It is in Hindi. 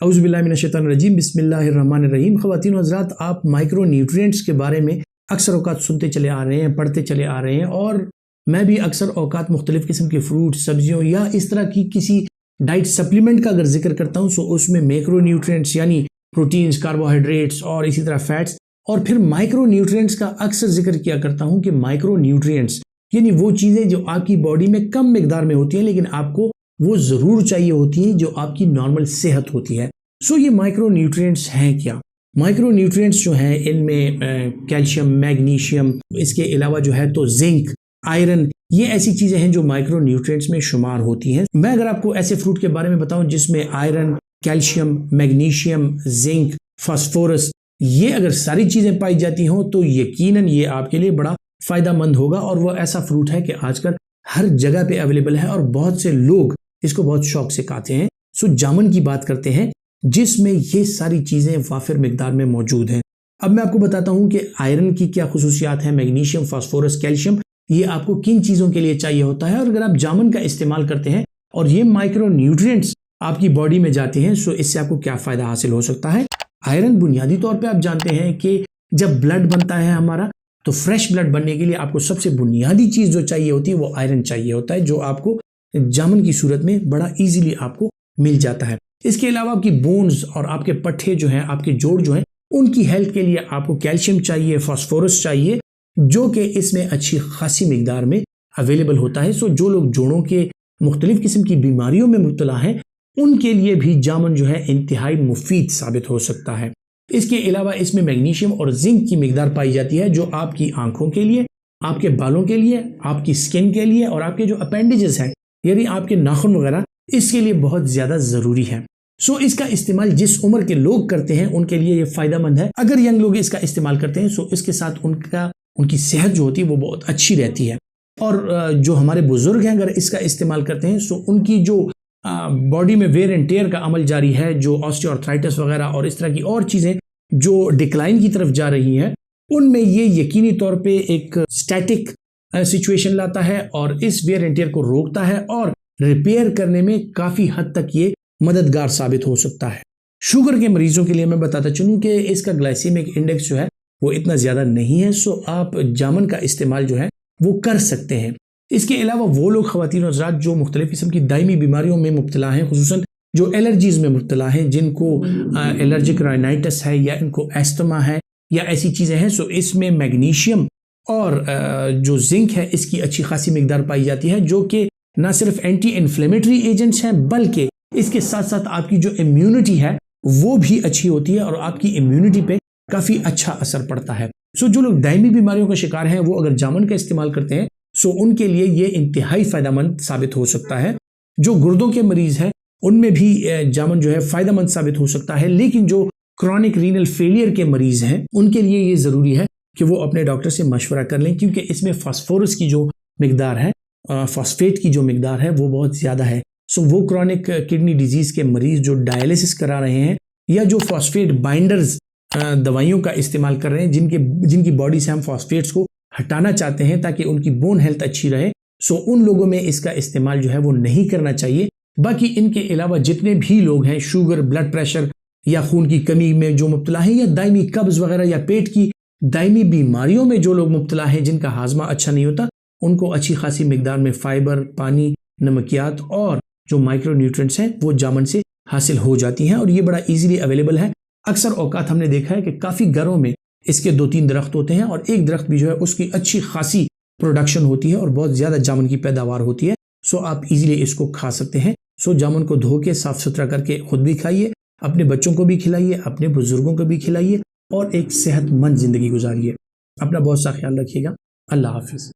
औज़ुबिल्लाहिमिनश्शैतानिर्रजीम बिस्मिल्लाहिर्रहमानिर्रहीम। ख़वातीन व हज़रात, आप माइक्रो न्यूट्रिएंट्स के बारे में अक्सर औक़ात सुनते चले आ रहे हैं, पढ़ते चले आ रहे हैं, और मैं भी अक्सर औक़ात मुख्तलिफ़ किस्म के फ्रूट, सब्जियों या इस तरह की किसी डाइट सप्लीमेंट का अगर जिक्र करता हूँ तो उसमें मैक्रो न्यूट्रिएंट्स यानी प्रोटीन्स, कार्बोहाइड्रेट्स और इसी तरह फैट्स, और फिर माइक्रो न्यूट्रिएंट्स का अक्सर जिक्र किया करता हूँ कि माइक्रो न्यूट्रिएंट्स यानी वो चीज़ें जो आपकी बॉडी में कम मिकदार में होती हैं लेकिन आपको वो ज़रूर चाहिए होती हैं जो आपकी नॉर्मल सेहत होती है। सो ये माइक्रो न्यूट्रिएंट्स हैं क्या? माइक्रो न्यूट्रिएंट्स जो हैं इनमें कैल्शियम, मैग्नीशियम, इसके अलावा जो है तो जिंक, आयरन, ये ऐसी चीज़ें हैं जो माइक्रो न्यूट्रिएंट्स में शुमार होती हैं। मैं अगर आपको ऐसे फ्रूट के बारे में बताऊं जिसमें iron, calcium, magnesium, zinc, phosphorus, ये अगर सारी चीज़ें पाई जाती हों तो यकीनन ये आपके लिए बड़ा फ़ायदेमंद होगा। और वो ऐसा फ्रूट है कि आजकल हर जगह पे अवेलेबल है और बहुत से लोग इसको बहुत शौक से खाते हैं। सो जामुन की बात करते हैं जिसमें ये सारी चीज़ें वाफिर मिकदार में मौजूद हैं। अब मैं आपको बताता हूँ कि आयरन की क्या खुसूसियात हैं, मैग्नीशियम, फास्फोरस, कैल्शियम, ये आपको किन चीज़ों के लिए चाहिए होता है। और अगर आप जामुन का इस्तेमाल करते हैं और ये माइक्रो न्यूट्रिएंट्स आपकी बॉडी में जाते हैं सो इससे आपको क्या फ़ायदा हासिल हो सकता है। आयरन बुनियादी तौर पर आप जानते हैं कि जब ब्लड बनता है हमारा, तो फ्रेश ब्लड बनने के लिए आपको सबसे बुनियादी चीज़ जो चाहिए होती है वो आयरन चाहिए होता है, जो आपको जामुन की सूरत में बड़ा इजीली आपको मिल जाता है। इसके अलावा आपकी बोन्स और आपके पट्टे जो हैं, आपके जोड़ जो हैं, उनकी हेल्थ के लिए आपको कैल्शियम चाहिए, फास्फोरस चाहिए, जो कि इसमें अच्छी खासी मिकदार में अवेलेबल होता है। सो जो लोग जोड़ों के मुख्तलिफ किस्म की बीमारियों में मुब्तला हैं उनके लिए भी जामुन जो है इंतहाई मुफीद साबित हो सकता है। इसके अलावा इसमें मैग्नीशियम और जिंक की मिकदार पाई जाती है जो आपकी आंखों के लिए, आपके बालों के लिए, आपकी स्किन के लिए और आपके जो अपेंडिजेस हैं यानी आपके नाखून वगैरह, इसके लिए बहुत ज़्यादा ज़रूरी है। सो इसका इस्तेमाल जिस उम्र के लोग करते हैं उनके लिए ये फ़ायदेमंद है। अगर यंग लोग इसका इस्तेमाल करते हैं सो इसके साथ उनकी सेहत जो होती है वो बहुत अच्छी रहती है। और जो हमारे बुजुर्ग हैं अगर इसका इस्तेमाल करते हैं सो उनकी जो बॉडी में वेयर एंड टेयर का अमल जारी है, जो ऑस्टियोआर्थराइटिस वगैरह और इस तरह की और चीज़ें जो डिक्लाइन की तरफ जा रही हैं, उनमें ये यकीनी तौर पे एक स्टैटिक सिचुएशन लाता है और इस वेयर एंड टेयर को रोकता है और रिपेयर करने में काफ़ी हद तक ये मददगार साबित हो सकता है। शुगर के मरीजों के लिए मैं बताता चलूँ कि इसका ग्लाइसेमिक इंडेक्स जो है वो इतना ज़्यादा नहीं है, सो आप जामुन का इस्तेमाल जो है वो कर सकते हैं। इसके अलावा वो लोग ख़वातीन और हज़रात जो मुख्तलिफ़ किस्म की दायमी बीमारियों में मुब्तला हैं, खुसूसन जो एलर्जीज़ में मुब्तला हैं, जिनको एलर्जिक राइनाइटिस है या इनको एस्थमा है या ऐसी चीज़ें हैं, सो इसमें मैग्नीशियम और जो जिंक है इसकी अच्छी खासी मिकदार पाई जाती है, जो कि ना सिर्फ एंटी इन्फ्लेमेटरी एजेंट्स हैं बल्कि इसके साथ साथ आपकी जो इम्यूनिटी है वो भी अच्छी होती है और आपकी इम्यूनिटी पे काफ़ी अच्छा असर पड़ता है। सो जो लोग दायमी बीमारियों का शिकार हैं वो अगर जामुन का इस्तेमाल करते हैं सो उनके लिए ये इंतहाई फ़ायदेमंद साबित हो सकता है। जो गुर्दों के मरीज़ हैं उनमें भी जामुन जो है फ़ायदेमंद साबित हो सकता है, लेकिन जो क्रॉनिक रीनल फेलियर के मरीज़ हैं उनके लिए ये ज़रूरी है कि वो अपने डॉक्टर से मशवरा कर लें, क्योंकि इसमें फास्फोरस की जो मिकदार है, फास्फेट की जो मिकदार है वो बहुत ज़्यादा है। सो वो क्रॉनिक किडनी डिजीज़ के मरीज़ जो डायलिसिस करा रहे हैं या जो फास्फेट बाइंडर्स दवाइयों का इस्तेमाल कर रहे हैं, जिनकी बॉडी से हम फास्फेट्स को हटाना चाहते हैं ताकि उनकी बोन हेल्थ अच्छी रहे, सो उन लोगों में इसका इस्तेमाल जो है वो नहीं करना चाहिए। बाकी इनके अलावा जितने भी लोग हैं शुगर, ब्लड प्रेशर या खून की कमी में जो मुब्तला हैं या दायमी कब्ज़ वगैरह या पेट की दायमी बीमारियों में जो लोग मुब्तला हैं, जिनका हाजमा अच्छा नहीं होता, उनको अच्छी खासी मिकदार में फ़ाइबर, पानी, नमकियात और जो माइक्रो न्यूट्रिएंट्स हैं वो जामुन से हासिल हो जाती हैं और ये बड़ा इजीली अवेलेबल है। अक्सर औकात हमने देखा है कि काफ़ी घरों में इसके 2-3 दरख्त होते हैं और एक दरख्त भी जो है उसकी अच्छी खासी प्रोडक्शन होती है और बहुत ज़्यादा जामुन की पैदावार होती है। सो आप इजीली इसको खा सकते हैं। सो जामुन को धो के साफ़ सुथरा करके ख़ुद भी खाइए, अपने बच्चों को भी खिलाइए, अपने बुज़ुर्गों को भी खिलाइए और एक सेहतमंद ज़िंदगी गुजारिए। अपना बहुत सा ख्याल रखिएगा। अल्लाह हाफ़िज़।